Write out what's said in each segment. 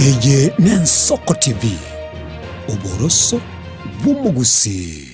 Yeye Nensoko TV, uboroso bw'umugusi.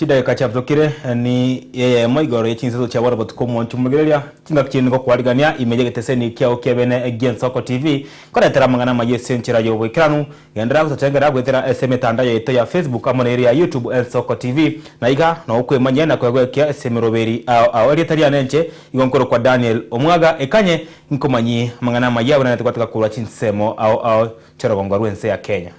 Chida kachaptokire ni yeye moigoro yechinsezo cha warabot komo chumugereria tinga kingo kwaligania imeje geteseni kyao kyabene Nensoko TV kora teramangana mayese nchira yo wekiranu yandira kutengera gwetera SM tanda yeto ya Facebook amone area YouTube Nensoko TV na iga na okwe manyana kwegwekya SM roberi awali taria nenche igonkoro kwa Daniel Omwaga ekanye nkomanyi mangana mayawe na tukataka kula chinsemo au charagongo rwense ya Kenya.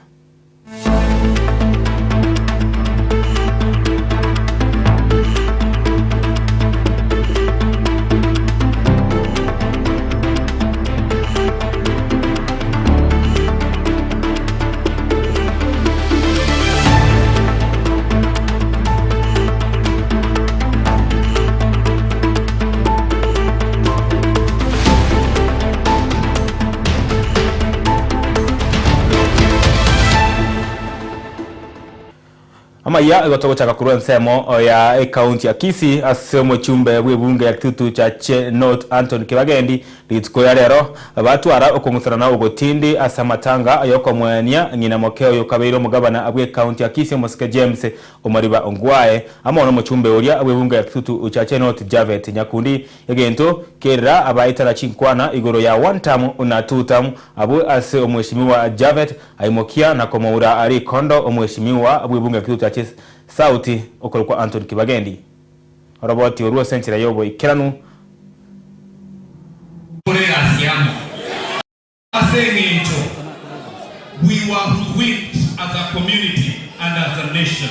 Ama ya gotogo chaka kurua nsemo ya county ya Kisii asemo chumbe webunge ya kitutu cha North Anthony Kibagendi litiko ya lero batu ara okongusana na ugotindi asamatanga ayoko mwanya ngina mokeo yokabeiro mugabana abwe county ya Kisii Mosike James Omariba Ongwae ama ono mchumbe oria webunge ya kitutu cha North Javet Nyakundi yagento kera abaita la chinkwana igoro ya 1 term na 2 term abu ase omweshimiwa Javet aimokia na komaura ari kondo omweshimiwa webunge ya kitutu sauti okolo kwa Anthony Kibagendi roboti oruo senchira yobo ikiranu we were hoodwinked as a community and as a nation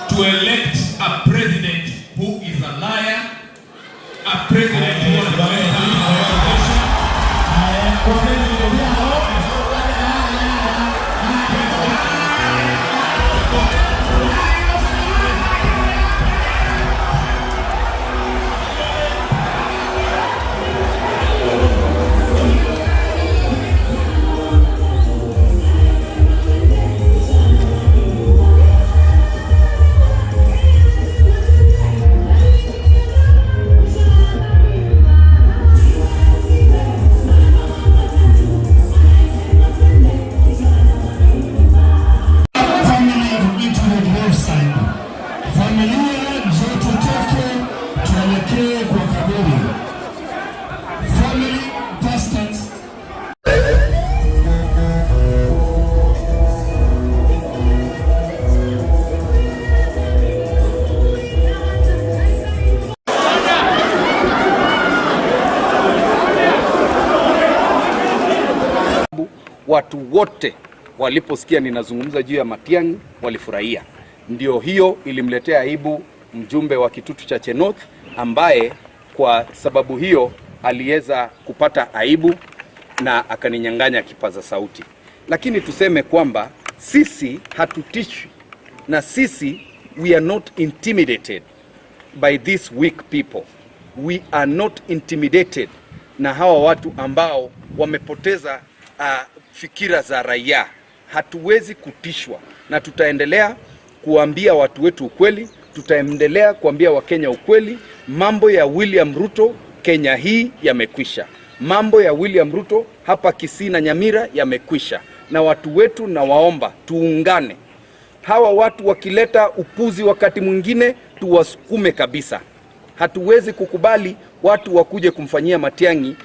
to elect a president who is a liar, a president who is a watu wote waliposikia ninazungumza juu ya Matiang'i walifurahia. Ndio hiyo ilimletea aibu mjumbe wa kitutu cha North ambaye kwa sababu hiyo aliweza kupata aibu na akaninyang'anya kipaza sauti. Lakini tuseme kwamba sisi hatutishwi na sisi we are not intimidated by these weak people. We are not intimidated na hawa watu ambao wamepoteza fikira za raia. Hatuwezi kutishwa na tutaendelea kuambia watu wetu ukweli, tutaendelea kuambia Wakenya ukweli. Mambo ya William Ruto Kenya hii yamekwisha. Mambo ya William Ruto hapa Kisii na Nyamira yamekwisha. Na watu wetu na waomba tuungane. Hawa watu wakileta upuzi wakati mwingine tuwasukume kabisa. Hatuwezi kukubali watu wakuje kumfanyia Matiang'i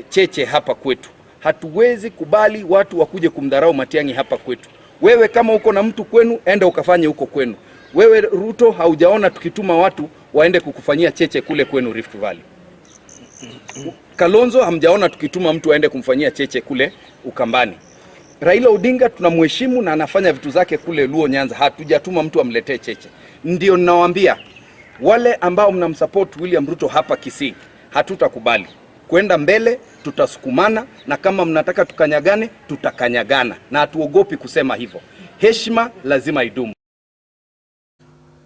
cheche hapa kwetu. Hatuwezi kubali watu wakuje kumdharau Matiang'i hapa kwetu. Wewe kama uko na mtu kwenu, enda ukafanye huko kwenu. Wewe Ruto haujaona tukituma watu waende kukufanyia cheche kule kwenu Rift Valley. Kalonzo hamjaona tukituma mtu aende kumfanyia cheche kule Ukambani. Raila Odinga tunamheshimu na anafanya vitu zake kule Luo Nyanza. Hatujatuma mtu amletee cheche. Ndio ninawaambia wale ambao mnamsupport William Ruto hapa Kisii, hatutakubali. kwenda mbele, tutasukumana, na kama mnataka tukanyagane, tutakanyagana, na hatuogopi kusema hivyo. Heshima lazima idumu.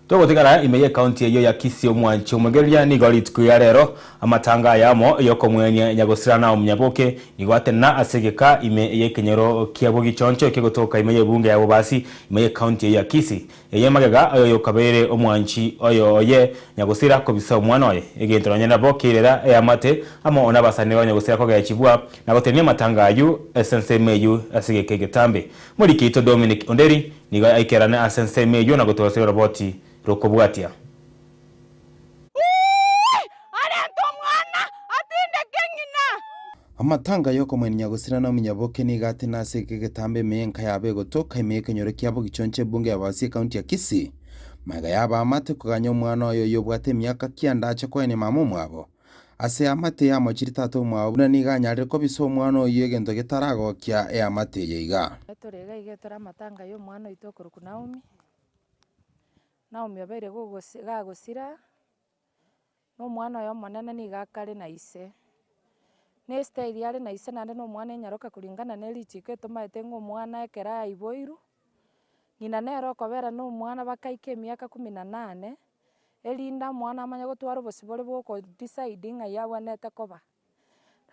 Togotigara imeye county eyo ya Kisii omwanchi omugeria nigori tukuya rero amatanga yamo yoko mwenya nyagosirana omunyaboke nigwatena asegeka imeye kenyero kiabo gichoncho kegotoka imeye bunge yabo basi imeye county ya Kisii eye magega ayo yokabere omwanchi oyo oye nyagosira kobisa omwana oye egentoranya nabo kirera eyamate amo ona basane nyagosira kogachibwa nagotenia matanga ayu essence meyu asegeke getambe muri kito Dominic Onderi nigo aikerana essence meyu nagotosera roboti Rokobwatia. Amatanga yoko mwenya gusirana omunyaboke nigate naseke getambe menka yabe gotoka imeke nyore kiabo gichonche bunge yabasi county ya Kisii maga yaba amate kuganya omwana oyo yobwate myaka kiandacha kwene mama mwabo ase amate yamo chiritato mwabo na niganya ko biso omwana oyo egento getarago kya e amate yeiga torega igetora amatanga yo mwana itokoro Naomi obere gagosira n'omwana oyo monene nigakare na ise nestyle yale na ise nande n'omwana enyaroka kulingana nelichiko etomaete ng'omwana ekera aiboiru ng'ina nero okobera n'omwana bakaike emiaka 18 elinda mwana amanya gotwara obosibore bwoko decide ng'a yabwanete koba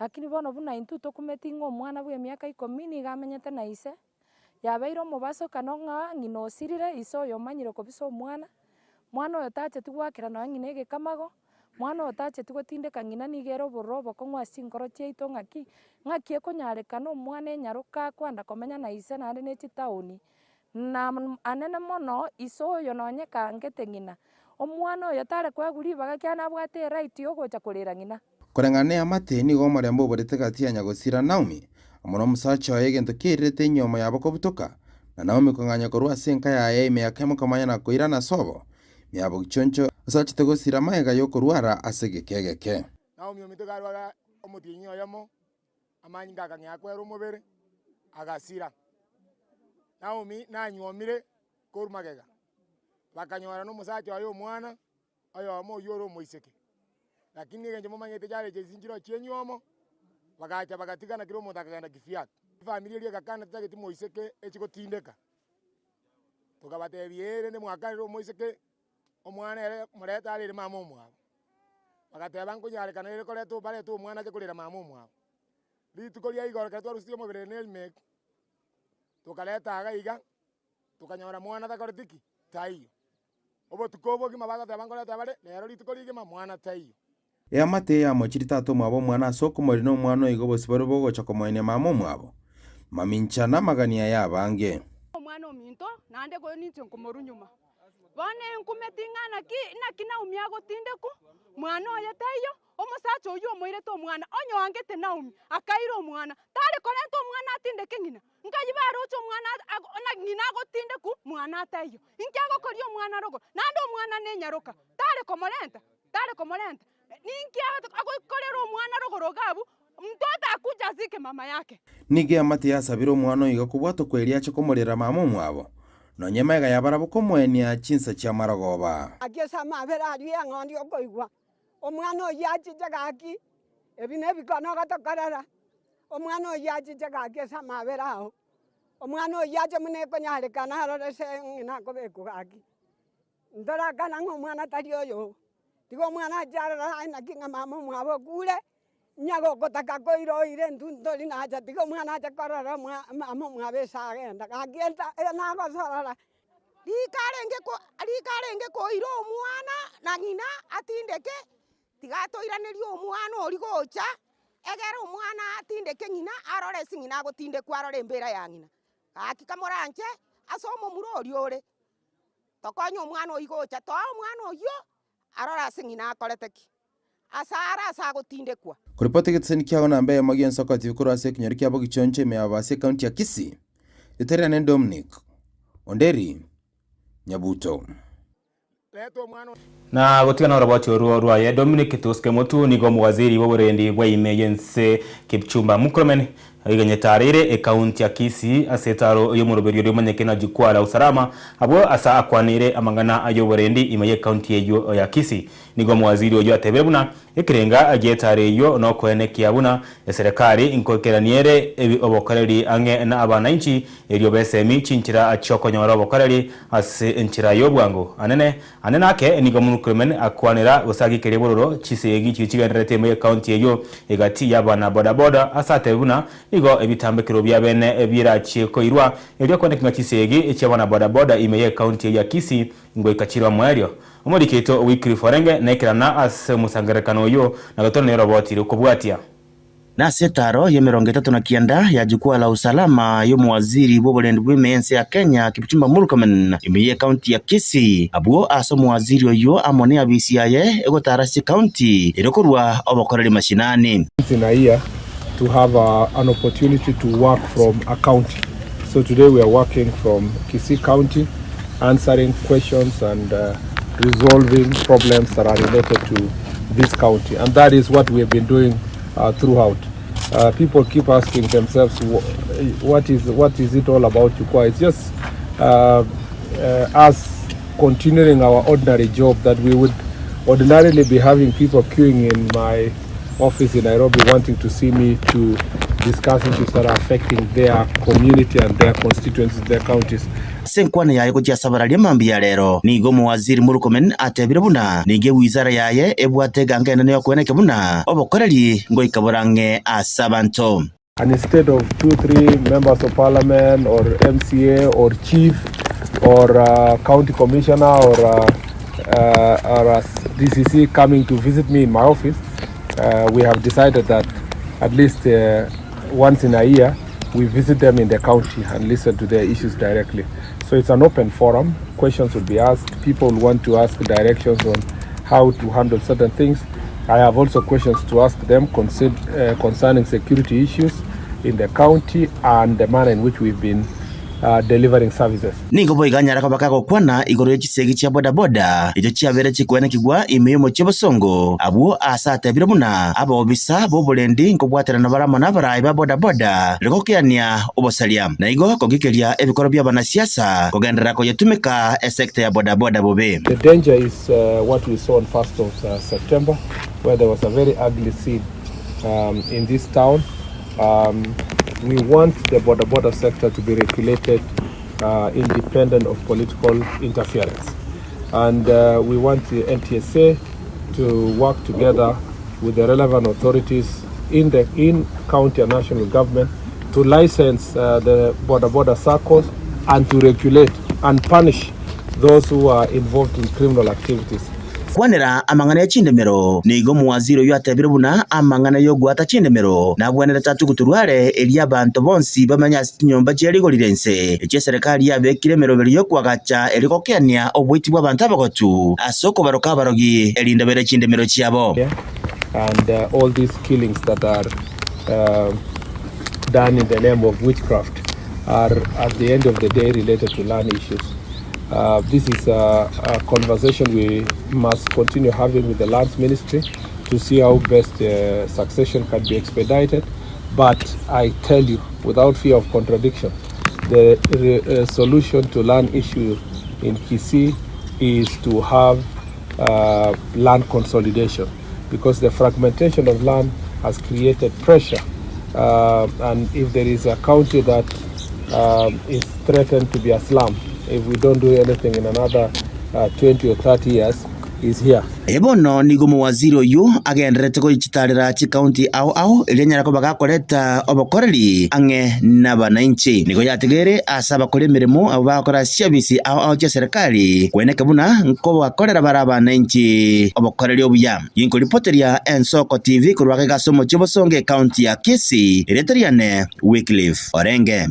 lakini bono buna intu tokumeti ng'omwana bwa emiaka 10 nigamenyete na ise yabeire omobaso kanong'a ng'ina osirire ise oyo omanyire kobisa omwana oyo tacheti gwakera nawe ng'ina egekamago mwana oyo tacheti gotindeka ng'ina nigere obororo obokong'u ase nkoro chiaito ng'aki ekonyarekana omwana enyaroka kwanda komenya na ise naende na echitaoni na anene mono ise oyo nonye kangete ng'ina omwana oyo tare kwegwa ribaga kiana abwate eraiti ogocha korera ng'ina koreng'ane amate nigo omorembe oborete gati ya nyagosira Naomi amono musacha oyo egento kirirete nyoma yabo kobutoka na Naomi kong'anya korwa ase enka yaye emeyaka emokamanya na koirana sobo miabo gichoncho asachete gosira maega yokorwara ase gekegeke Naomi omitegarwara omotinyi oyamo amanyi ngakang'ea kwera omobere agasira Naomi nanyuomire koru magega bakanyora n'omusacha oyo omwana oyo omo oyo ore omoiseke lakini egenche momanyete jare jesinjiro chienyuomo bagacha bagatigana kiro omonto akagenda kifiat familia eria gakana tageti moiseke echigotindeka tukabatebia ere nde mwakanire omoiseke omwana ere moreta arire mama omwabo bagateba nkonyarekana ere koreta bareta omwana ache korera mama omwabo rituko ria igoroka twarusirie omobere nelmek tukaleta agaiga tukanyora mwana takoretiki taiyo obotuko obogima bagateba nkoreta bare lero rituko rigima mwana taiyo amate yamo chiritato mwabo mwana asoko mori no mwana oigo bosibore bogocha komoine mama omwabo maminchana magania yabange omwana ominto nande ko ninche nkomorunyuma bone nkumetingana ki Naomi agotindeku mwana oyo taiyo omosacha oyo omoirete omwana onyongete Naomi akaire omwana tare korenta omwana atindeke ng'ina nkayi barocha omwana ona ng'ina agotindeku mwana taiyo inki agokoria omwana rogo nande omwana nenyaroka tare komorenta ninki agokorera omwana rogoro gabu mtoto akuja zike mama yake nige amate yasabira omwana oigo kubwato kweria ache komorera mama omwabo nonye mega yabara bokomwenia chinsa chia maragoba agesa mabera ari ngondi okoigwa omwana oyo achije gaki ebine bikono gatokorera omwana oyo achije gaki esa mabera aho omwana oyo ache mune konyarekana arorese ng'ina kobeku gaki ndora kana ng'omwana tari oyo tigo mwana ajarara aina kinga mama mwabo kule nyago kotaka koiro ire ntuntori na acha tigo mwana acha korora mama mwabe sagenda agenda nago sorara rikarenge koiro omwana na ng'ina atindeke tigatoiranerio omwana ori gocha egere omwana atindeke ng'ina arore sing'ina agotindekwa arore mbera ya ng'ina akikamoranche asomo murori ore tokonya omwana oigocha toa omwana oyo arora sing'ina akoreteki asara asagotindekwa kuripoti gitseni kiago na mbe magian soko TV kuro ase kinyori kiabo gichonche me abase county ya Kisii iterane Dominic Onderi Nyabuto na gotigana roboti orwa ya Dominic Tuske Motu nigo muwaziri woborendi bwa imeyense Kipchumba Murkomen igenyetarire kaunti ya Kisii asetaro yomuroberio rimanyeke na jukwaa la usalama abo asa akwanire amangana ayoborendi imaye kaunti eyo ya Kisii nigo mwaziri oyo atebebuna ikirenga agetare yo no kwenekia buna serikali inkokeraniere obokoreri ange na abananchi eryo besemi chinchira achokonyora obokoreri ase enchira yobwango anene ake nigo munukremen akwanira usagi kerebororo chisegi chichiganrete imaye kaunti eyo egati yabana bodaboda asatebuna nigo ebitambekero bya bene ebirachi koirwa eryo kwenekinga chisegi ecyabana bodaboda imaye kaunti ya Kisii ngo ikachirwa mweryo omuriketo Wycliffe Orenge nekirana ase musangarekano yo na gatone roboti ukubwatia na setaro ya 39 ya jukwaa la usalama yo mwaziri bobolendi bw'emensi ya Kenya Kipchumba Murkomen imiye kaunti ya Kisii abuo aso mwaziri oyo amone abisiaye egotarasi kaunti erokorwa obokoreri mashinani in a year to have an opportunity to work from a county. So today we are working from Kisii County, answering questions and resolving problems that are related to this county, and that is what we have been doing throughout. People keep asking themselves, what is it all about Jukwaa? It's just us continuing our ordinary job that we would ordinarily be having people queuing in my office in Nairobi wanting to see me to discuss issues that are affecting their community and their constituencies, their counties. Senkwana yaye kutia sabaralia mambi ya lero nigo mwaziri Murkomen atebire buna nige wizara yaye ebwate gange nene yakweneke buna obokoreri ngo ikaborange asabanto. And instead of 2-3 members of parliament or MCA or chief or county commissioner or a DCC coming to visit me in my office, we have decided that at least once in a year we visit them in the county and listen to their issues directly. So it's an open forum. Questions will be asked. People want to ask directions on how to handle certain things. I have also questions to ask them concerning security issues in the county and the manner in which we've been delivering services. Nigo boiganyara ko bakako kwana igoro y'ikisegi cya bodaboda icyo cyabere kikwene kigwa imiyomo cy'abasongo abo asate birabuna abo bisa bo bolendi ngo bwaterana barama n'abarayi ba bodaboda riko kyania obosalia na igo kogikelia ebikoro by'abanasiasa kogendera ko yetumika sector ya bodaboda bobe. The danger is what we saw on 1st of September where there was a very ugly scene in this town. We want the border sector to be regulated independent of political interference. And we want the NTSA to work together with the relevant authorities in county and national government to license the border circles and to regulate and punish those who are involved in criminal activities. Kwanera amangana ya chindemero nigo mwaziri yo atebire buna amangana yo gwata chindemero na bwanera tatu kuturware elia bantu bonsi bamanya nyomba cyerigo lirense ecye serikali yabekire merobero yo kwagacha eriko kenya obwiti bwa bantu abagotu asoko baroka barogi elinda bere chindemero cyabo. And all these killings that are done in the name of witchcraft are at the end of the day related to land issues. This is a conversation we must continue having with the Lands Ministry to see how best succession can be expedited. But I tell you, without fear of contradiction, the solution to land issue in Kisii is to have land consolidation, because the fragmentation of land has created pressure. And if there is a county that is threatened to be a slum, if we don't do anything in another 20 or 30 years, is here. Ebono nigo mwaziri oyu agenderete ko ichitarira chi county au elenyara ko bagakoreta obokoreri ange n'abananchi nigo yategere asaba kole mirimo abo bakora service au cha serikali kweneka buna nko bakorera barabananchi obokoreri obuya yinko reporteria Ensoko TV kurwake gasomo chibosonge county ya Kisii ereteriane Wycliffe Orenge.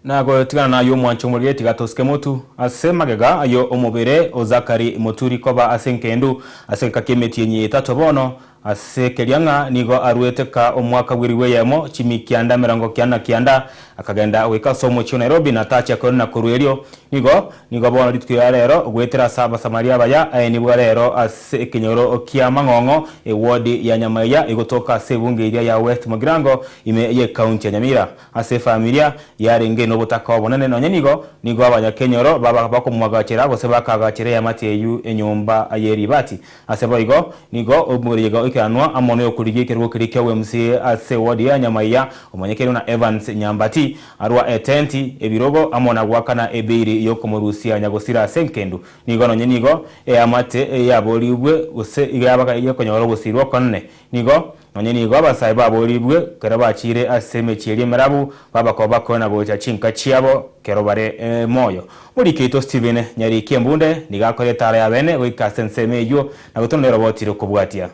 Nago tigana na yo mwancho murye tigatoske motu asemagega ayo omubere ozakari moturi koba asenkendu asenka kemeti yenye tatu bono ase Kerianga nigo arwete ka omwaka wiriwe yemo chimi kianda mirongo kianda akagenda wika somo chi Nairobi na tacha kona kuruerio nigo bona ritwe rero gwetera saba samaria baya ni bwarero ase kinyoro kia mangongo wodi ya Nyamaya igotoka ase bunge iria ya West Mugirango ime ye county ya Nyamira ase familia yarenge no butaka obonene no nigo abanyakenyoro baba bakomwagachira gose bakagachira ya mateyu enyumba ayeri bati ase boigo nigo omurigo ikanwa amono yokurigikirwo kirikya WMC ase wodi ya Nyamaya omanyekero na Evans Nyambati arwa etenti ebirogo amona gwakana ebiri yokomurusia nyagosira senkendu nigo amate yaboribwe ose igabaka yokonyoro gusirwa konne nigo abasai baboribwe kera bachire ase mechieri merabu babako kona gocha chinka chiabo kero bare moyo muri Kito Steven nyari kiembunde nigakore tara ya bene wika sensemeyo na gutonero botiro kubwatia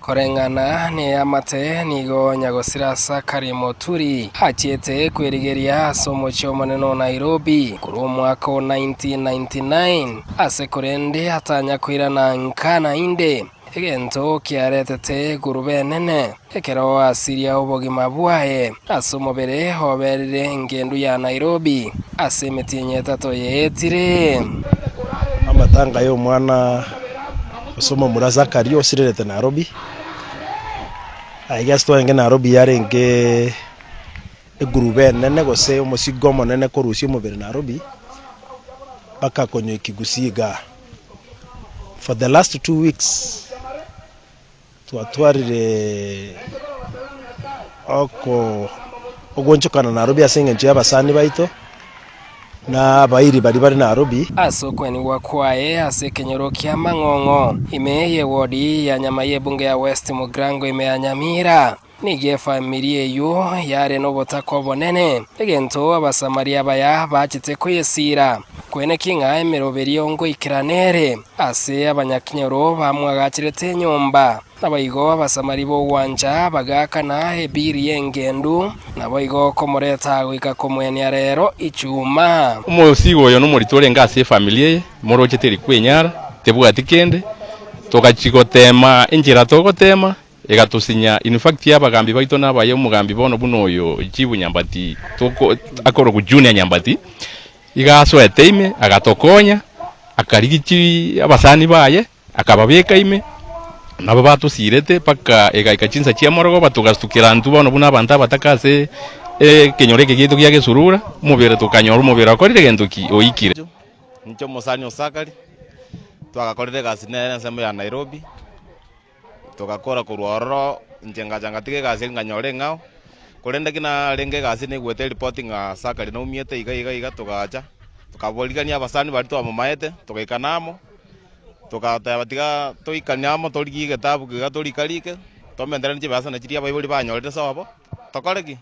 korengana ni amate nigo nyagosira sakari moturi achiete kwerigeria somo chomoneno Nairobi kuri mwaka 1999 ase korende atanya kwirana nkana inde egento kiaretete gurube nene ekero asiria obogima bwae asomobere hoberere ngendu ya Nairobi ase metinye tato yetire amatanga yo mwana somo muraza kario sirete Nairobi aiga stoenge Nairobi yarenge gurube nene gose umusigomo nene korusi mubere Nairobi baka konyo ikigusiga for the last 2 weeks twatwarire ogonchokana Nairobi asenge nchi abasani baito na bairi bari Nairobi asokweni wakwae ase kenyoro kia mangongo imeye wodi ya Nyamaya bunge ya West Mugirango ime Nyamira nige familia yo yare no botako bonene egento abasamaria baya bachite kwesira kwene kinga emeroberio ngo ikiranere ase abanyakinyoro bamwagachirete nyumba nabayigo abasamari bo wanja bagakana ebiri yengendu nabayigo komoreta gwika komwenya rero ichuma umusigo yo no muriture ngase familia morochete rikwenyara tebwatikende tokachigotema injira togotema egatusinya in fact yabagambi baito nabaye umugambi bono bunoyo Jibu Nyambati toko akoro ku Junior Nyambati igaso eteime agatokonya akarigichi abasani baye akababeka ime nabo batusirete paka egaikachinsa chiamorogo batugastukira ntu bono buna banta batakase kenyoreke gitu kyage surura mubere tukanyoro mubere akorire gentuki oikire ncho musani osakari twagakorire gasine nsemo ya Nairobi tugakora kurworo njenga tige gasi nganyore ngao kurende kina renge gasi ne gwete reporting sakari no miete iga tugacha tukaboligania abasani bari twa mamaete tugikanamo tukatabatika toikanyamo torigi getabu gigatorikarike tomendera nje basa na chiria bayibuli banyorete sabo tokoreki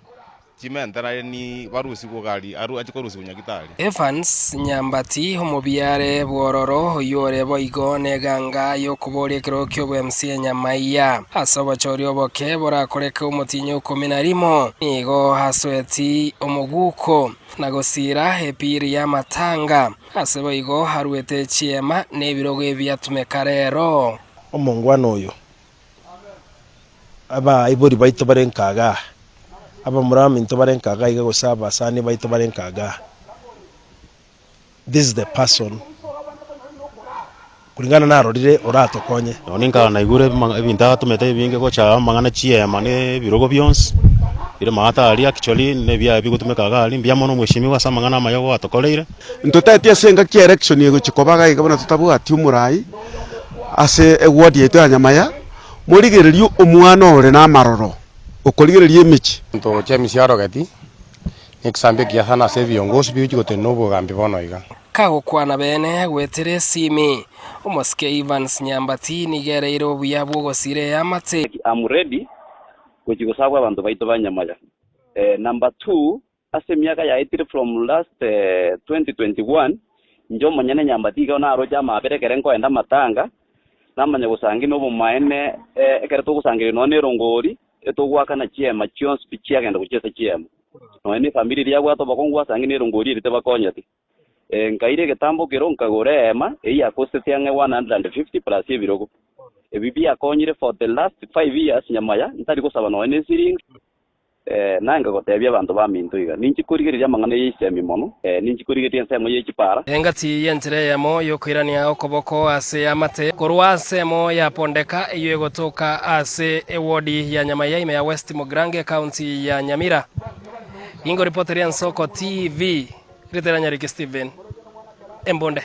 chimentera ni barusi gugari aru achikorusi kunyagitari Evans Nyambati homobiare bwororo yore boigo neganga yo kuborie kirokyo WMC Nyamaya asobo chorio boke bora koreka umutinyo 11 nigo hasweti omuguko nagosira epiri ya matanga asebo igo haruete chiema nebirogo ebyatumeka rero omongwano oyo aba ibori baito barenkaga aba murami into barenkaga iga gosaba sani baito barenkaga. This is the person kulingana na rodire oratokonye oninka na igure ebinta tumete binge gocha mangana chiema ne birogo byonse ire mata ali actually ne bya bigutumekaga ali mbyamo no mweshimiwa samangana mayo atokoleire ntotetie senga ki election yego chikobaga igabona tutabuati umurai ase eward yetu ya Nyamaya murigererio omwana ore na maroro okoligererie michi nto chemisiaro gati exambe kia sana se viongozi biuchi gotenobo gambi bono iga kago kwana bene gwetere simi omoske Evans Nyambati nigereiro buyabo gosire amate I'm ready kuchigosabwa abantu baito banyamaya number 2 ase miaka ya itire from last 2021 njo monyene Nyambati ga na roja mabere kerenko enda matanga namanya gusangi no bumaene ekereto gusangire no nerongori etogwaka na chiema chion speech agenda kuchesa chiema no ni familia ya gwato bakongwa sangi nerongori rite bakonyati nkaire getambo kero nkagore ema eya cost yange 150 plus ebirogo ebibi akonyire for the last 5 years nyamaya ntari gusaba no ene siring nanga gotebya abantu ba minto iga ninchi kurigeria mangana yisemi mono ninchi kurigeria nsemo yekipara engati yentere yamo yokwirania okoboko ase amate korwa semo ya pondeka iyo egotoka ase ewodi ya nyamaya ime ya West Mugrange county ya Nyamira. Ingo reporter ya Nsoko TV Ritera Nyariki Steven Embonde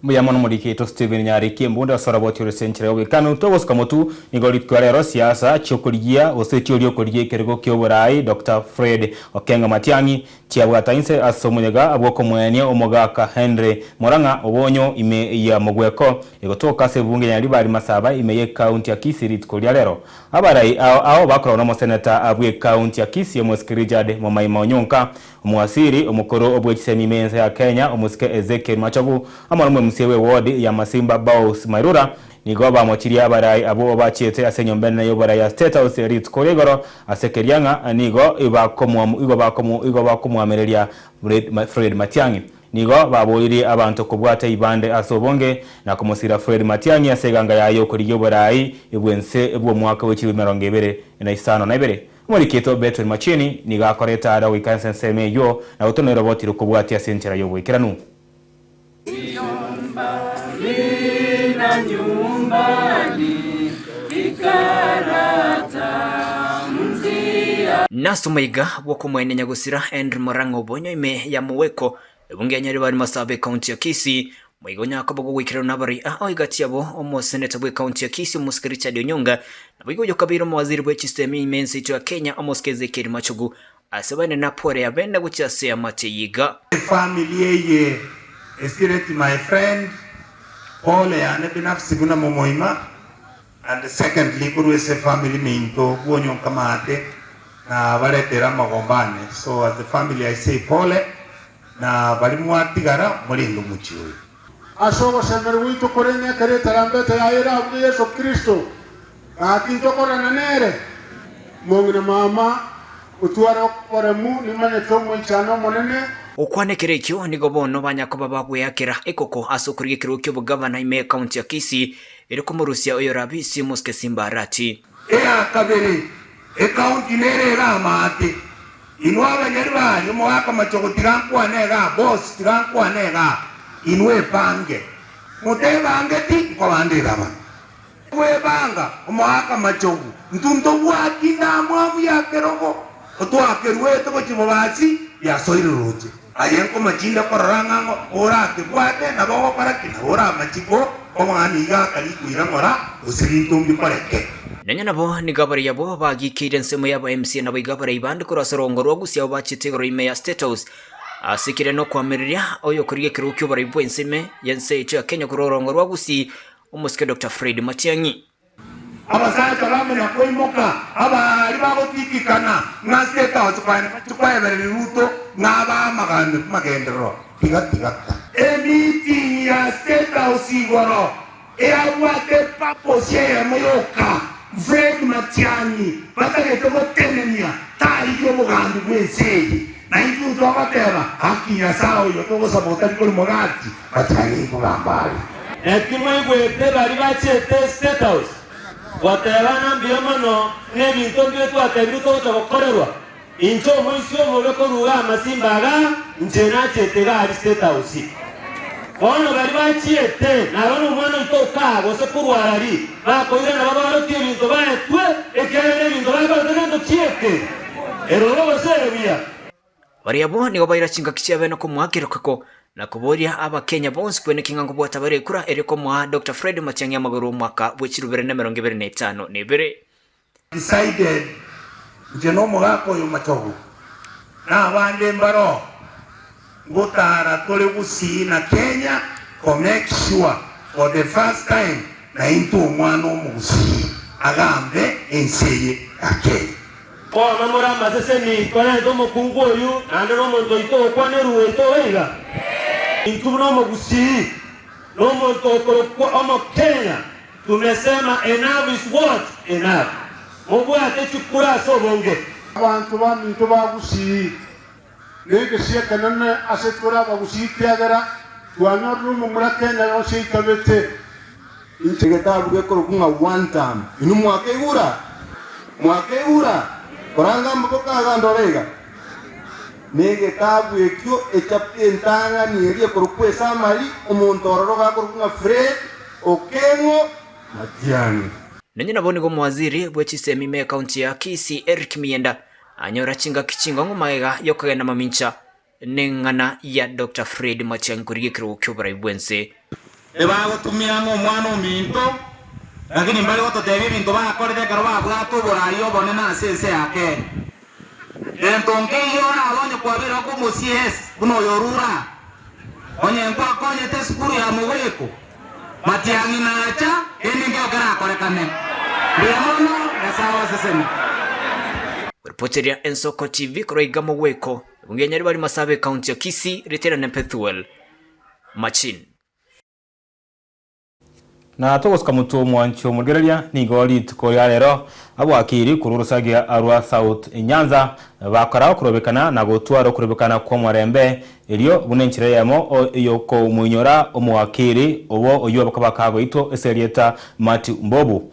Muyamono mudikito Steven Nyariki Embonde asora boti uresenchire obikano togos kamotu ingori twarero siasa chokurigia osetiorio kurigie kerego kyoburai Dr. Fred Okenga Matiang'i tiabwatainse asomunyega abwoko mwene omogaka Henry Moranga obonyo ime ya mogweko egotoka se bunge nyari bari masaba ime ye county ya Kisii tkolia lero abarai ao bakora no senator abwe county ya Kisii Mweskirijade Momaima Onyonka omwasiri omukoro obwekisemi mense ya Kenya omusike Ezekiel Machogu amarumwe msewe ward ya Masimba Baus Mairura nigoba mochiria abarai abo bachete asenyombe na yobara ya State House Rit Koregoro asekerianga nigo bakomwamereria Fred Matiang'i nigo baboliri abantu kubwata ibande asobonge na kumusira Fred Matiang'i aseganga yayo kuri yobarai ibwense ebwo mwaka w'2022 muri kito Beto Machini niga koreta ada wikanse nseme yo na utonero botiro kubwata ya senchera yobwikiranu na nyumbani ikarata mzia Nasumaiga wako mwene Nyagusira Henry Moranga obonyo ime ya muweko ebunge nyari bari masabe county ya Kisii mwigonya akabogo wikira nabari igati yabo omo senator bwe county ya Kisii Muskiri Richard Onyonga nabigoyo kabiro mawaziri bwe system imense ya Kenya omoskeze Keri Machogu asabane na pore ya benda guchase amateyiga family ye esireti my friend Pole ane binafsi guna momoima and secondly kurwese family minto kuonyo kamate na baletera magombane so as the family I say pole na balimuatigara mulindo muchiwe asogo semero wito korenya kare tarambete yaira abdi Yesu Kristo akinto korana nere mongina mama utwara koremu nimane tomo chano monene Okwane kerekyo nigo bono banyakoba bagweyakira ekoko asokuriye kirukyo bugavana ime county ya Kisii eriko mu Rusia oyo rabisi Muske Simbarati kabere county nere ramate inwaba nyarba nyumo waka machogo tirankwa nega boss tirankwa nega inwe pange muteba angeti kwa bandira ba we banga umwaka machogo ntundo wakinda mwamu ya kerogo otwakerwe to kochibobasi ya soiruruche ayenko machinda koranga ora ke bwate na bawo parakina ora machiko omani ga kali kuira ngora usirintumbi pareke nenya nabo nigabari yabo bagikire nsemo yaba MC na bagabari ibande kurasorongo rwagusya bachitegoro ime ya State House asikire no kwamereria oyo kuriye kirukyo bari bwenseme yense ya Kenya kurorongo rwagusi umuske Dr. Fred Matiang'i abasaka bamenya koimoka abari bagotikikana na State House tukwaye ruto naba magendero tigatigata meeting ya State House igoro abwate paposie ya moyoka Fred Matiang'i batagete gotenenia tari yo mugambi bweseye na itu twakatera haki ya sawo yo togosabota kuri mogati Matiang'i kugambari kimwe gwete bari bachete State House waterana mbiomono nebinto byetu atebiruto gukorerwa incho moisio mobeko ruga Masimbaga njena chetega ari State House ono bari bachiete na bano mwana itoka gose kurwarari bakoire na baba tie binto baetwe ekere binto baetwe chiete eroro baserbia Variabo ni obaira chinga kichebe no kumwakira kwako na kuboria aba Kenya bonse kwene kingango bwata bare kura eriko mwa Dr. Fred Matiang'i amaguru mwaka bwechirubere na 2025 nebere decided jeno mugako yo Machogu na bande mbaro gutara tole gusi na Kenya to make sure for the first time na into mwana omugusi agambe enseye ake kwa mamora maseseni kwa ndo mukungu oyu ande no muntu ito kwane ruwe to wega into no mugusi no muntu kwa omo Kenya tumesema enough is what enough mubwate chukura sobonge abantu baminto bagusi nege sieka nane asetura bagusikiagera twanyoru mumura Kenya yose ikabete integetabu gekoro kunga one time inu mwakegura koranga mboka gandorega nege tabu ekyo echapte ntanga nirie korukwe samari umuntu ororoga korukunga Fred Okengo Matiani Nenye naboni go mwaziri bwechisemi me county ya Kisii Eric Mienda anyora chinga kichinga ngomaiga yokagenda mamincha nengana ya Dr. Fred Matiang'i kurigikiro kyobara ibwense ebago tumiamo mwana ominto lakini mbali gototebi ebinto bakorete karo babwato borari obone na sense yake entonke iyo abonye kwabira ko musies buno yorura onye nkwa konye te skuru ya Muweko Matiang'i nacha eninge okara korekane biamono yasawa sesemi Reporteria Ensoko TV kuroiga Muweko Bungenyari bari Masabe County ya Kisii Retera na Pethuel Machin na togosika mutu mwancho mugereria ni goli tukoya rero abwakiri kururusagia Arua South Nyanza bakara kurobekana na gutwara kurobekana kwa Mwarembe ilio bunenchire yamo yoko munyora omwakiri obo oyo bakabakago ito eserieta Mati Mbobu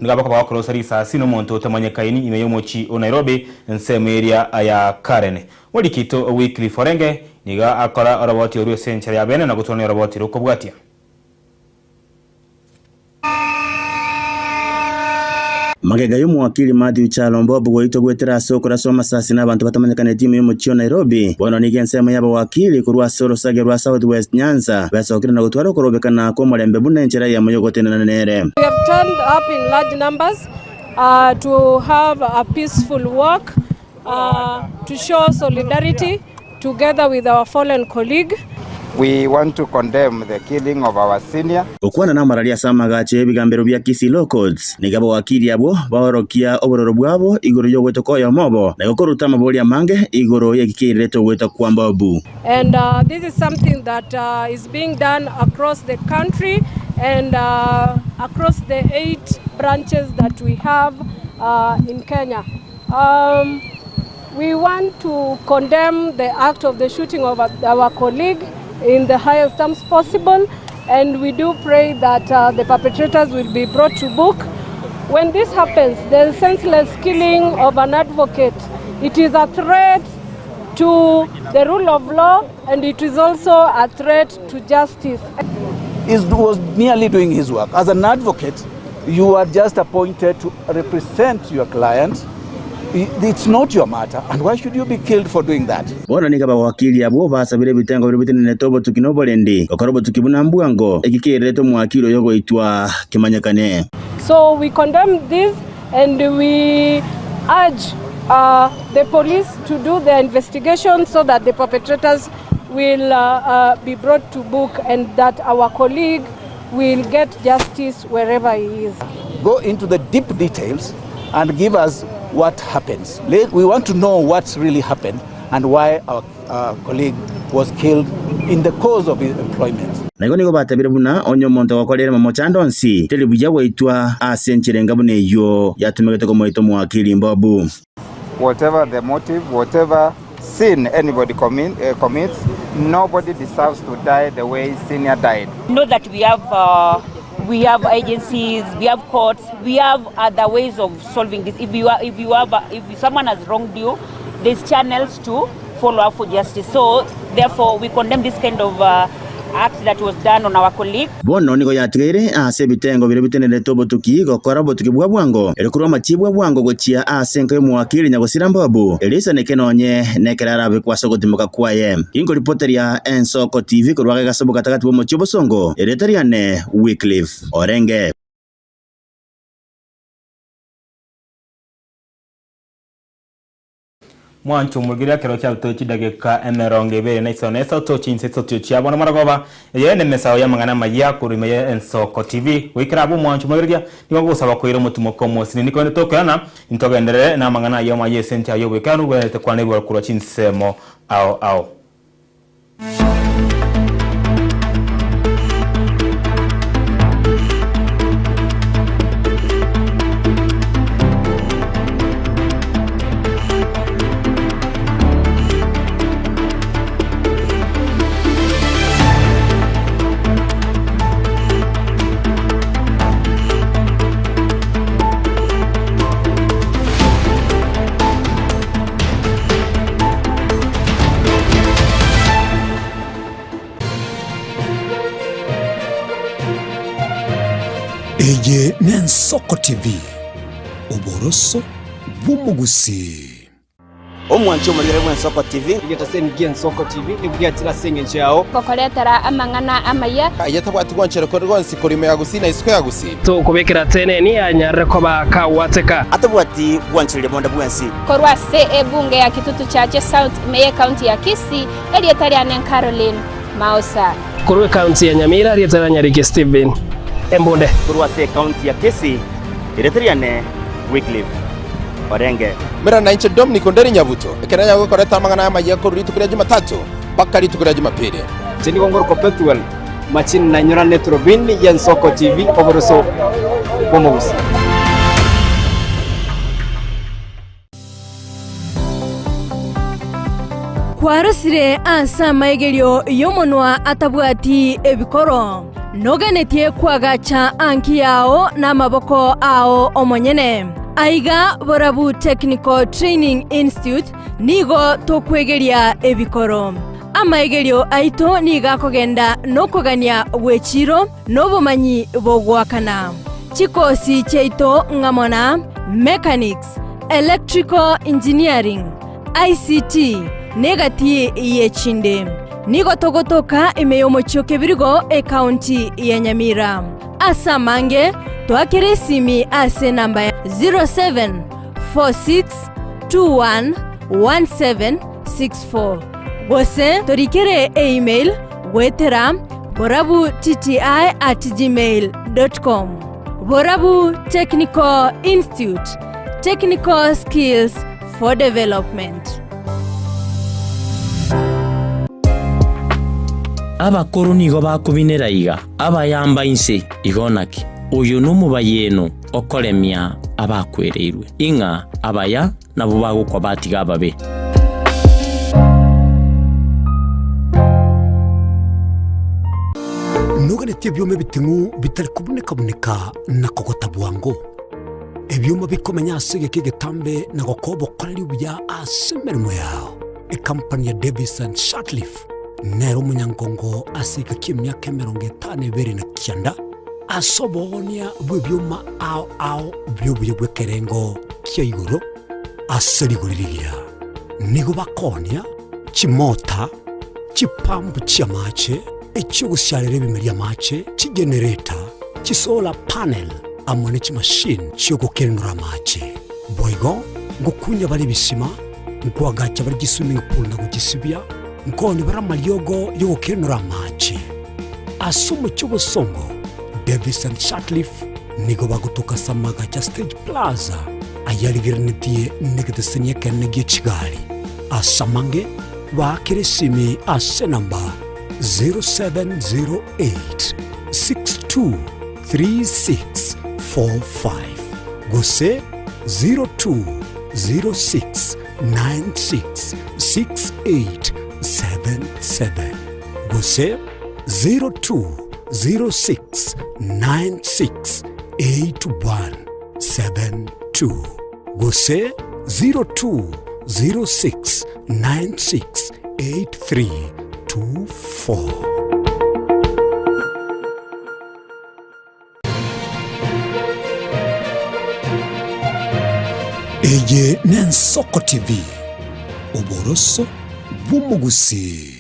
nigaba kwa kurosari sasi no monto tamanyakaini imeyomochi o Nairobi nseme area ya Karen Wadikito weekly forenge niga akora roboti oru senchire ya bene na gutona roboti rokobwatia Magega y'umwakili Matthew Chalombo bugwito gwetera soko rasoma sasi n'abantu batamanyakane timu y'umucio Nairobi bono nigensemo yabo wakili kurwa soro sage rwa South West Nyanza basokira na gutwara kurobekana ko Mwarembe bunenchera ya moyogotena nere. We have turned up in large numbers to have a peaceful walk to show solidarity together with our fallen colleague. We want to condemn the killing of our senior. Okwana na mararia samagache bigambero bya Kisii Locals nigabo wakili abo baworokia obororo bwabo igoro yo gwetoko ya mobo na gokoruta maboli amange igoro yekikireto gweta kwa Mbobu. And this is something that is being done across the country and across the 8 branches that we have in Kenya. We want to condemn the act of the shooting of our colleague in the highest terms possible, and we do pray that the perpetrators will be brought to book. When this happens, the senseless killing of an advocate, it is a threat to the rule of law, and it is also a threat to justice. He was merely doing his work. As an advocate, you are just appointed to represent your client. It's not your matter, and why should you be killed for doing that? Bona nikaba wakili abo basabire bitengo birubitene tobo tukinobolendi okorobo tukibuna mbwango ekikireto mwakiro yogo itwa kimanyakane. So we condemn this and we urge the police to do their investigation so that the perpetrators will be brought to book and that our colleague will get justice wherever he is. Go into the deep details and give us what happens. We want to know what's really happened and why our colleague was killed in the course of his employment. Naigo batabire buna onyo monto wakolera mamochandonsi telebuja waitwa asenchirenga bune yo yatumegete ko moito mwakili Mbobu. Whatever the motive, whatever sin anybody commits, nobody deserves to die the way senior died. Know that we have agencies, we have courts, we have other ways of solving this. If someone has wronged you, there's channels to follow up for justice. So therefore we condemn this kind of act that was done on our colleague. Bono niko yatigere ase bitengo bire bitenene tobo tuki gokora botuki bwa bwango erikurwa machibwa bwango gochia asenke mwakili nyagosira Mbobu elisa nekenonye nekerara bekwaso gotimuka kwaye ingo reporteria Ensoko TV kurwa gasobo katakati bo mochibo songo eretariane Wycliffe Orenge. Mwancho mugiria kero cha utochi dageka emeronge bere na isonesa tochi inseto tochi abona maragoba yene mesao ya mangana maya kurime Ensoko TV wikirabu mwancho mugiria nigo gusaba kwira mutumo komo sini niko netokana intogendere na mangana ya maye senti ayo wekanu gwete kwane bwa kuro chinsemo ao Eye Nensoko TV Uboroso Bumugusi Omwancho muri Nensoko TV igetasengiye Nensoko TV ibwatira senge nchao kokoletera amangana amaya ayatabwati gwanchero ko rwonsi kurime yagusina isiko yagusi to kubekera teneni anyare ko bakawateka atabwati gwanchiro bonda bwansi korwase ebunge ya kitutu chache South Meye County ya Kisii elietari anen Caroline Mausa kurwe county ya Nyamira elietari Nyarige Steven Embonde kurwase county ya Kisii elietari ane Wycliffe Orenge mera na inche Dominic Onderi Nyabuto ekeranya gukoreta amangana y'amaye ko ritukira Jumatatu bakari tukira Jumapili Chini Gongoro Perpetual machini na nyora netrobini ya Nensoko TV Oboroso Bumugusi Kwarasire asa maegelio yomonwa atabwati ebikoro nogenetie kwagacha anki yao na maboko ao omonyene aiga Borabu Technical Training Institute nigo tokwegeria ebikoro amaegelio aito niga kogenda nokogania wechiro nobumanyi bogwakana chikosi cheito ngamona mechanics electrical engineering ICT negati yechinde nigo togotoka imeyomochoke birigo county ya Nyamira asamange twakeresimi ase namba 0746211764 gose torikere email gwetera borabu.tti@gmail.com Borabu Technical Institute, technical skills for development. Abakuru nigo bakubinera iga abayamba inse igonaki uyu numubayeno okoremia abakwereirwe inga abaya nabo bagukwa batiga babe Nuganetie byome bitingu bitari kuboneka na kogota bwango ebyuma bikomenya asige kigetambe na gokobo koreri bya asemermo yao company ya Davis and Shotleaf nero munyangongo asika kimyaka 52 na kyanda asobonia bwebyuma ao byobye bwekerengo kyayiguro aseriguriria nigo bakonia chimota chipambu cyamache ekyo gusyalira ebimerya mache chigenerator chisolar panel amone chimashine cyo gukenura mache boygo ngukunya bali bisima ngwagacha bali swimming pool na gugisibya ngone baramalyogo yo gukenura mache asumu cyo busongo Davis and Shotleaf nigo bagutuka samaga cha Stage Plaza ayaligirenetie negedesenya kanege Kigali asamange bakiresimi ase namba 0708-623645 gose 0206966877 gose 0206968172 gose 0206968324 Eye Nensoko TV Uboroso Bumugusi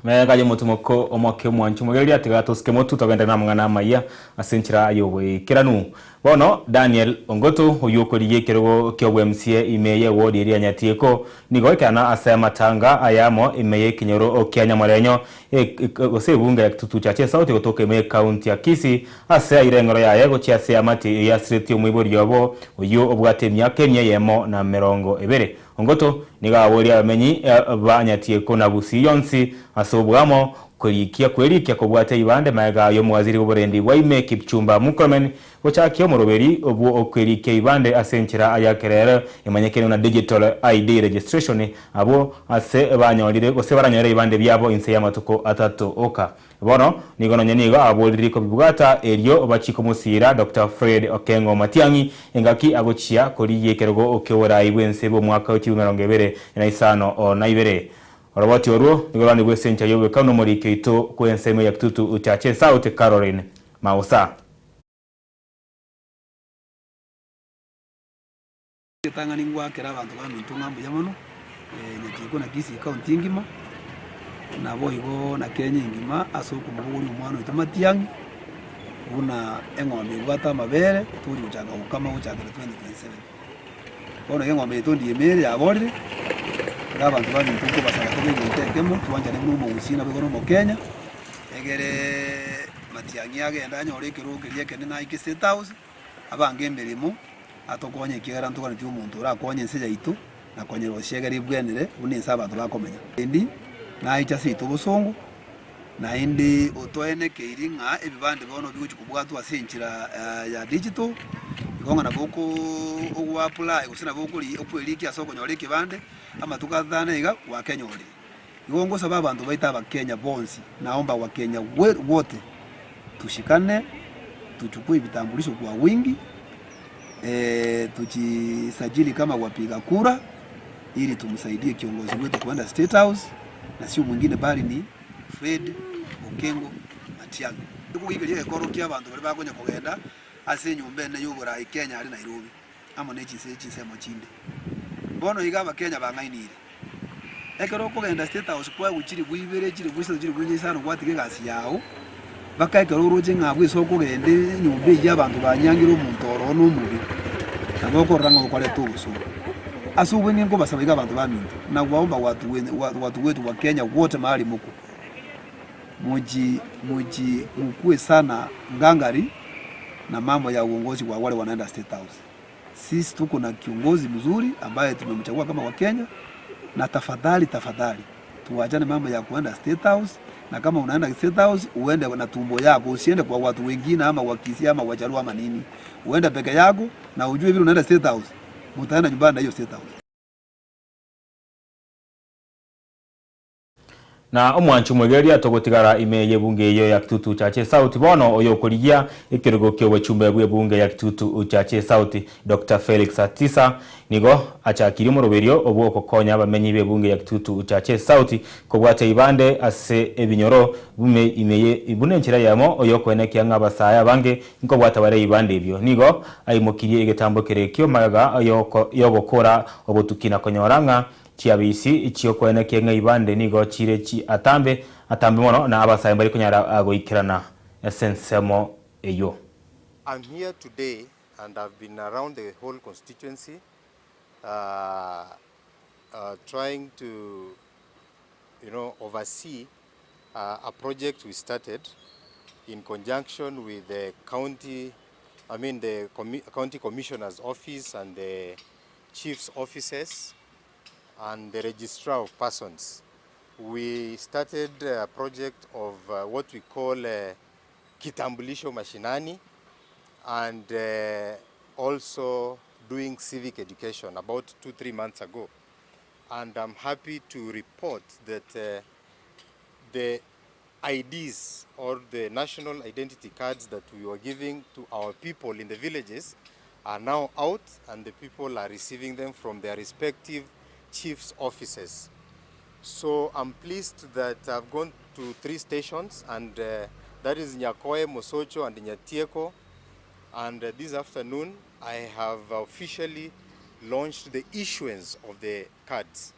Megaje mutumoko omoke mwanchu mugeria tigato skemotu togenda namungana maya asenchira yowe kiranu bono Daniel Ongoto oyukoriye kirego kyo MCA imeye wodi eri anyatieko nigoikana asema tanga ayamo imeye kinyoro okyanya marenyo osebunga yakitutu chache sauti kutoka imeye county ya Kisii ase irengoro yaye gochiase amati ya street yo mwibori yobo oyo obwate myaka emye yemo na 20 Ongoto nigaworia amenyi banyatie kona busi yonsi asobwamo kwerikia kubwate ibande maega yo mwaziri w'uburendi waime Kipchumba Murkomen gochakia muroberi obwo okwerikia ibande asenchira ayakerere imanyekene na digital ID registration abo ase banyorire gose baranyore ibande byabo inse y'amatuko atatu oka bono nigono nyeniga aboliri ko bibugata elio bachiko musira Dr. Fred Okengo Matiangi engaki agochia kori yekerego okewora ibwense bo mwaka w'ikibungero na isano na ibere Roboti oruo nigolani gwesencha yowe kano muri keito kwenseme ya Kitutu uchache South Caroline Mausa Tangani ngwakera abantu bamintu ngambo yamono nyakiko na kisi county ngima na boigo na Kenya ngima asoko mubuli umwana utamatiyangi una engombe bata mabere turi ujaga ukama ujaga 2027 bona engombe itondi emere yaborire abantu bamintu ko basaba ko bitekemo tuwanja ne mu musina bego no Kenya egere matiyangi agenda anyore kirugirie kene na iki State House abange emberimo atokonye kigera ntugana ti umuntu urakonye nse yaitu na konye roshegeri bwenere uninsa abantu bakomenya ndi na icha situ busongo na indi otoene keiringa ebibande bono bikuchukubwatu asenchira ya digital ikonga na boko ogwa apply usina boko li okweliki asoko nyore kibande ama tukathana iga wa Kenya oli igongo saba abantu baita ba Kenya bonsi naomba wa Kenya wote tushikane tuchukue vitambulisho kwa wingi tujisajili kama wapiga kura ili tumsaidie kiongozi wetu kwenda State House na sio mwingine bali ni Fred Okengo Matiang'i. Tukugigeria ekoro kia abantu bari bakonya kugenda ase nyumba ene yubura Kenya ari Nairobi amo ne chisemo chinde bono igaba Kenya bangainire ekero kugenda State House kwa guchiri gwibere chiri gwisa chiri gwinyisano gwatige gasi yawo bakaikero uruje ngabwe soko gende nyumba y'abantu banyangira umuntu oro n'umubi naboko rango kwale tubuso asubu ningo basabiga abantu bamintu na waomba watu wetu wa Kenya wote mahali muko muji mkue sana ngangari na mambo ya uongozi wa wale wanaenda State House. Sisi tuko na kiongozi mzuri ambaye tumemchagua kama wa Kenya na tafadhali tuachane mambo ya kuenda State House na kama unaenda State House uende na tumbo yako usiende kwa watu wengine ama wakisi ama wajaru ama nini uende peke yako na ujue vile unaenda State House mtaenda nyumbani na hiyo State House. Na omwanchu mwegeria togotigara imeye bunge yo ya Kitutu chache South bono oyo kurigia ikirego kyo wechumbe bunge ya Kitutu chache South Dr. Felix Atisa nigo achakiri mu roberio obwo kokonya bamenyi be bunge ya Kitutu chache South kobwate ibande ase ebinyoro bume imeye ibunenchira yamo oyo kwenekya ngabasaya bange nko bwatabare ibande ibyo nigo ayimokirie igetambo kerekyo maga yo gokora obutukina konyoranga chiabisi ichio kwenekya ngaibande nigo chire chi atambe mono na abasaya bari kunyara agoikirana esensemo eyo. I'm here today and I've been around the whole constituency trying to oversee a project we started in conjunction with the county county commissioner's office and the chief's offices and the registrar of persons. We started a project of what we call Kitambulisho Mashinani and also doing civic education about 2-3 months ago. And I'm happy to report that the IDs or the national identity cards that we were giving to our people in the villages are now out and the people are receiving them from their respective chief's offices. So I'm pleased that I've gone to 3 stations and that is Nyakoe, Mosocho and Nyatieko. And this afternoon I have officially launched the issuance of the cards.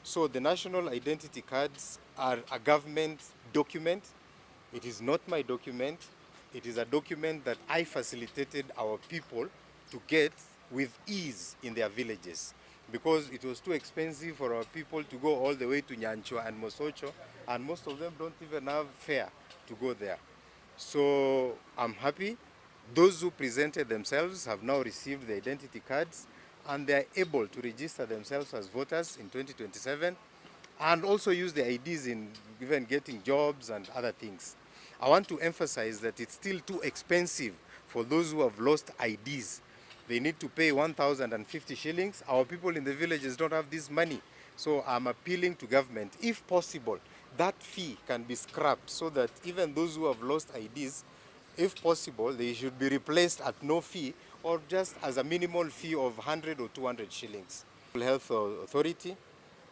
So the national identity cards are a government document. It is not my document. It is a document that I facilitated our people to get with ease in their villages, because it was too expensive for our people to go all the way to Nyanchwa and Mosocho, and most of them don't even have fare to go there. So I'm happy. Those who presented themselves have now received the identity cards, and they are able to register themselves as voters in 2027 and also use their IDs in even getting jobs and other things. I want to emphasize that it's still too expensive for those who have lost IDs. They need to pay 1,050 shillings. Our people in the villages don't have this money. So I'm appealing to government, if possible, that fee can be scrapped so that even those who have lost IDs, if possible, they should be replaced at no fee or just as a minimal fee of 100 or 200 shillings. Health Authority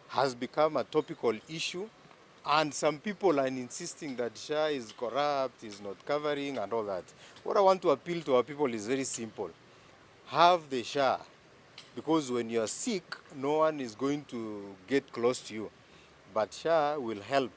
has become a topical issue, and some people are insisting that SHA is corrupt, is not covering and all that. What I want to appeal to our people is very simple. Have the SHA, because when you are sick, no one is going to get close to you. But SHA will help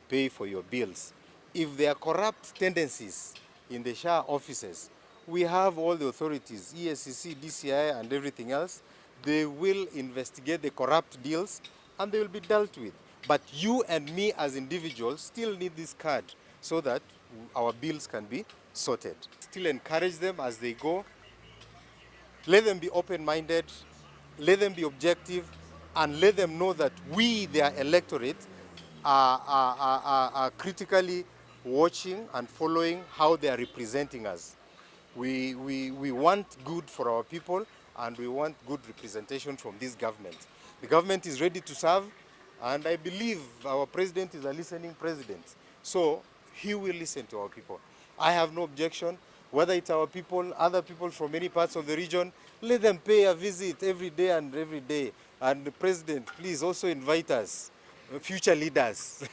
pay for your bills. If there are corrupt tendencies in the SHA offices, we have all the authorities, ESCC, DCI and everything else. They will investigate the corrupt deals and they will be dealt with. But you and me as individuals still need this card so that our bills can be sorted. Still encourage them as they go. Let them be open-minded, let them be objective, and let them know that we, their electorate, are critically watching and following how they are representing us. We want good for our people, and we want good representation from this government. The government is ready to serve, and I believe our president is a listening president. So he will listen to our people. I have no objection, whether it's our people, other people from many parts of the region, let them pay a visit every day and every day. And the president, please also invite us, future leaders.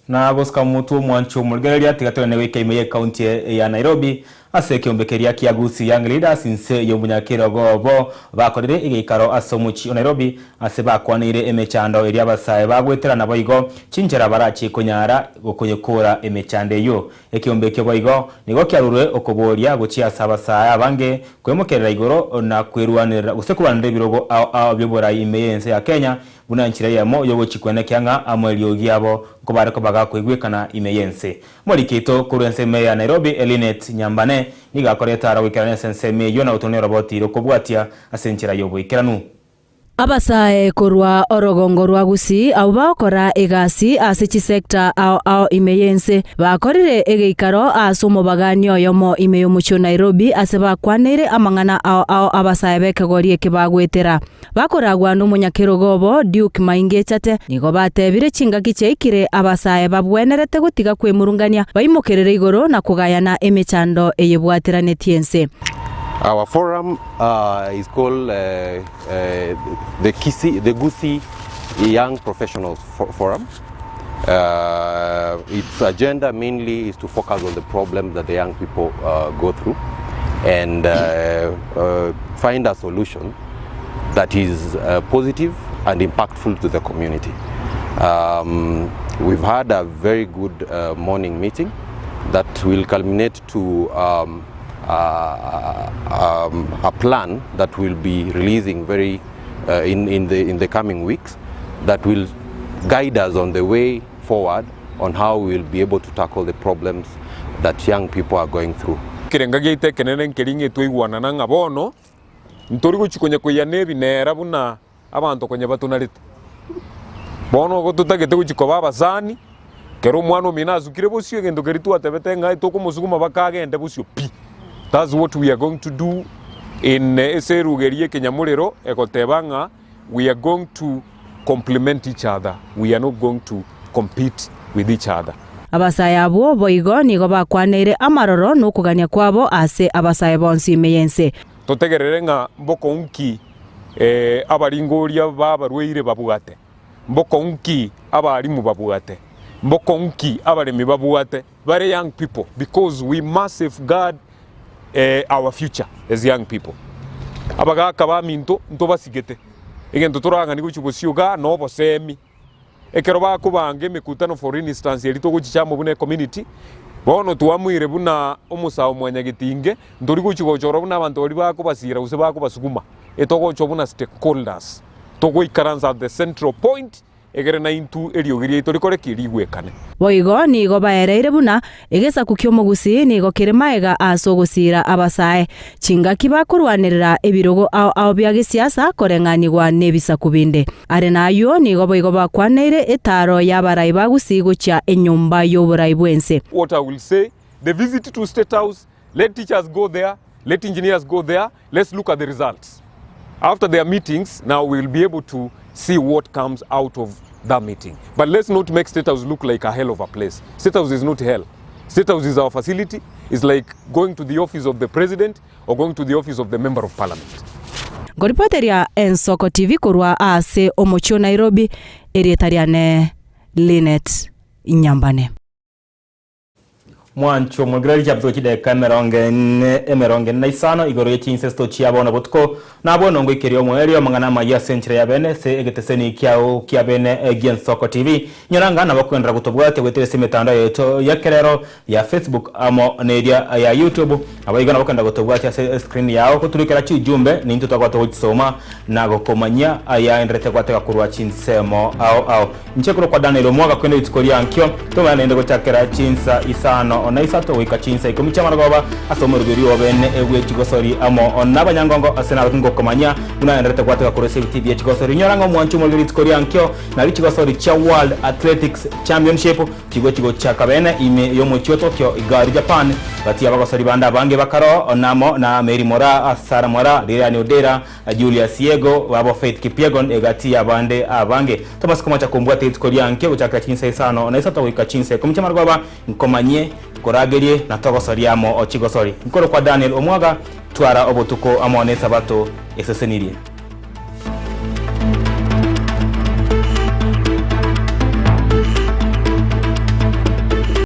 Na gusika mutu mwancho mulgeria tigatone wike imeye county ya Nairobi ase kiombekeria kia gusi young leaders inse yomunyakiro gobo bakorire igikaro asomuchi Nairobi ase bakwanire emechando eri abasaye bagwetera na boigo chinjera barachi kunyara gukunyekura emechande yo ekiombekyo boigo nigo kyarurwe okoboria guchia sabasaye abange kwemokerera igoro na kweruanira gusekuranire birogo byobora imeyense ya Kenya bunanchira yamo yogo chikwene kyanga amwelio giabo kubareko baga kwigwekana imeyense morikito kurense meya Nairobi Elinet Nyambane nigakoreta arawikirane senseme yona utonero roboti rokobwatia asenchira yobo ikiranu abasae korwa orogongo rwa gusi au bakora egasi asichi sector au imeyense bakorire egeikaro asumo baganyo yomo imeyo mucho Nairobi aseba kwanere amangana au abasae bekegorie kibagwetera bakoragwa n'umunyakiro gobo Duke Mainge Chate nigo batebire chinga kicheikire abasae babwenerete gutiga kwemurungania baimokerere igoro na kugayana emechando eyebwatirane tiense. Our forum is called the Gusii Young Professionals Forum. Its agenda mainly is to focus on the problems that the young people go through and find a solution that is positive and impactful to the community. We've had a very good morning meeting that will culminate to a plan that will be releasing very in the coming weeks that will guide us on the way forward on how we will be able to tackle the problems that young people are going through. Kirenga gite kenene nkiringe tuigwana na ngabono ntori guchikonya kuyane binera buna abantu konye batunarite bono go tutagete guchiko babasani kero mwana mina azukire bosio gendo keritu atebete ngai to kumusuguma bakagende bosio pi. That's what we are going to do in Eserugerie Kenyamurero Ekotebanga. We are going to complement each other. We are not going to compete with each other. Abasaye abo boigo nigo bakwanire amaroro n'okugania kwabo ase abasaye bonsi meyense. Totegerere nga mboko unki abaringoria babarweire babugate. Mboko unki abarimu babugate. Mboko unki abaremi babugate. Very young people, because we must safeguard our future as young people. Abaga kaba minto ntobasigete egento turanga niguchi bosyoga no bosemi ekero bakubange mikutano for instance elito guchichamo bune community bono tuamwire buna omusao mwanyagitinge ndori guchi gochoro buna abantu bali bakubasira use bakubasuguma etogocho buna stakeholders togo ikaranza at the central point egere na intu eriogirie itorikore kirigwekane Boigo ni go baereire buna egesa kukyo mugusi ni go kiremaega asogusira abasae chinga kibakurwanirira ebirogo ao bya gisiasa korenganirwa nebisa kubinde are nayo ni go boigo bakwaneire etaro yabarai bagusi gucha enyumba y'oburai bwense. What I will say, the visit to State House, let teachers go there, let engineers go there, let's look at the results. After their meetings, now we'll be able to see what comes out of that meeting. But let's not make State House look like a hell of a place. State House is not hell. State House is our facility. It's like going to the office of the president or going to the office of the member of parliament. Ngoripoteria Ensoko TV kurwa ase omocho Nairobi erietariane Linet Inyambane. Mwancho mugirari cyabto kideka emeronge naisano igoro y'insesto cyabona butko nabona ngo ikeriyo mu area mangana maya centre ya bene se egeteseni kyao kya bene Ensoko TV nyoranga nabakwendera gutobwate weterese metanda yeto ya kerero ya Facebook amo nedia ya YouTube abayiga nabakwenda gutobwate ya screen yao kuturikira cyujumbe nintu twagwato gusoma nago komanya aya endrete gwateka kurwa chinsemo ao nchekuro kwa Daniel Omwaga kwenda itikoria ankyo tumana ende gotakera chinsa isano onaisato wika chinsa ikomicha maragoba asomurugiri obene egwe chigosori amo onabanyangongo asena ngo komanya una endrete gwateka kurwa TV ya chigosori nyoranga mwanchu mulugiri itikoria ankyo na chigosori cha World Athletics Championship chigo cha kabene ime yo mucho Tokyo igari Japan bati abagosori banda bange bakaro onamo na Mary Mora Asara Mora Lilian Odera Julius Yego wabo Faith Kipyegon egati abande abange Thomas Komacha kumbwate itikoria ankyo uchaka chinsa isano onaisato wika chinsa komicha maragoba nkomanye koragerie na togosori amo ochigosori nkoro kwa Daniel Omwaga twara obotuko amone sabato esesenirie.